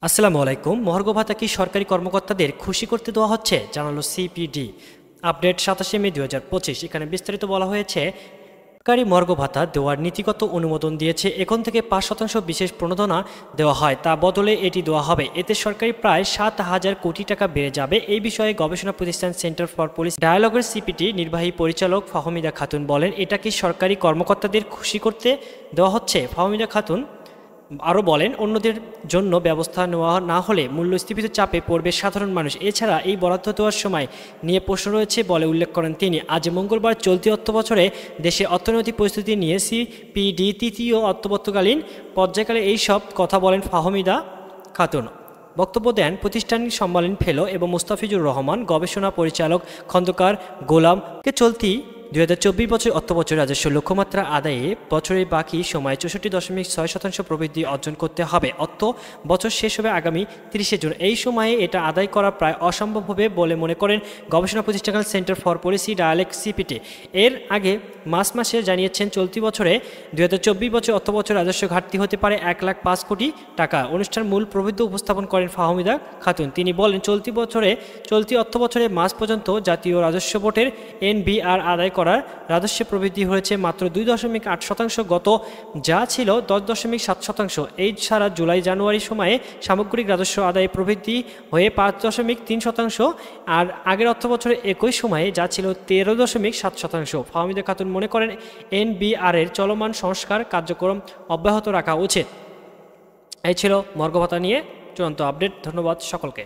আসসালামু আলাইকুম। মহার্ঘ ভাতা কি সরকারি কর্মকর্তাদের খুশি করতে দেওয়া হচ্ছে, জানালো সিপিডি। আপডেট 27 মে 2025। এখানে বিস্তারিত বলা হয়েছে, সরকারি মহার্ঘ ভাতা দেওয়ার নীতিগত অনুমোদন দিয়েছে। এখন থেকে 5% বিশেষ প্রণোদনা দেওয়া হয়, তা বদলে এটি দেওয়া হবে। এতে সরকারি প্রায় 7,000 কোটি টাকা বেড়ে যাবে। এই বিষয়ে গবেষণা প্রতিষ্ঠান সেন্টার ফর পলিসি ডায়ালগের সিপিটি নির্বাহী পরিচালক ফাহমিদা খাতুন বলেন, এটা কি সরকারি কর্মকর্তাদের খুশি করতে দেওয়া হচ্ছে। ফাহমিদা খাতুন আরও বলেন, অন্যদের জন্য ব্যবস্থা নেওয়া না হলে মূল্যস্ফীতির চাপে পড়বে সাধারণ মানুষ। এছাড়া এই বরাদ্দ দেওয়ার সময় নিয়ে প্রশ্ন রয়েছে বলে উল্লেখ করেন তিনি। আজ মঙ্গলবার চলতি অর্থবছরে দেশে অর্থনৈতিক পরিস্থিতি নিয়ে সিপিডি তৃতীয় অর্থবর্ষকালীন পর্যায়কালে এই সব কথা বলেন ফাহমিদা খাতুন। বক্তব্য দেন প্রতিষ্ঠানিক সম্মেলন ফেলো এবং মুস্তাফিজুর রহমান, গবেষণা পরিচালক খন্দকার গোলামকে। চলতি 2024 বছর অর্থবছর রাজস্ব লক্ষ্যমাত্রা আদায়ে বছরের বাকি সময় 64.6% প্রবৃদ্ধি অর্জন করতে হবে। অর্থ বছর শেষ হবে আগামী 30 জুন। এই সময়ে এটা আদায় করা প্রায় অসম্ভব হবে বলে মনে করেন গবেষণা প্রতিষ্ঠান center for policy dialogue CPD. এর আগে মার্চ মাসে জানিয়েছেন, চলতি বছরে 2024 বছর অর্থবছর রাজস্ব ঘাটতি হতে পারে 1,05 কোটি টাকা। অনুষ্ঠান মূল প্রবৃদ্ধি উপস্থাপন করেন ফাহমিদা খাতুন। তিনি বলেন, চলতি অর্থবছরে মার্চ পর্যন্ত জাতীয় রাজস্ব বোর্ডের এনবিআর আদায় করার রাজস্ব প্রবৃদ্ধি হয়েছে মাত্র 2.8%, গত যা ছিল 10.7%। এই ছাড়া জুলাই জানুয়ারি সময়ে সামগ্রিক রাজস্ব আদায় প্রবৃদ্ধি হয়ে 5.3%, আর আগের অর্থবছরে একই সময়ে যা ছিল 13.7%। ফাহমিদা খাতুন মনে করেন, এনবিআর-এর চলমান সংস্কার কার্যক্রম অব্যাহত রাখা উচিত। এই ছিল মহার্ঘ ভাতা নিয়ে চূড়ান্ত আপডেট। ধন্যবাদ সকলকে।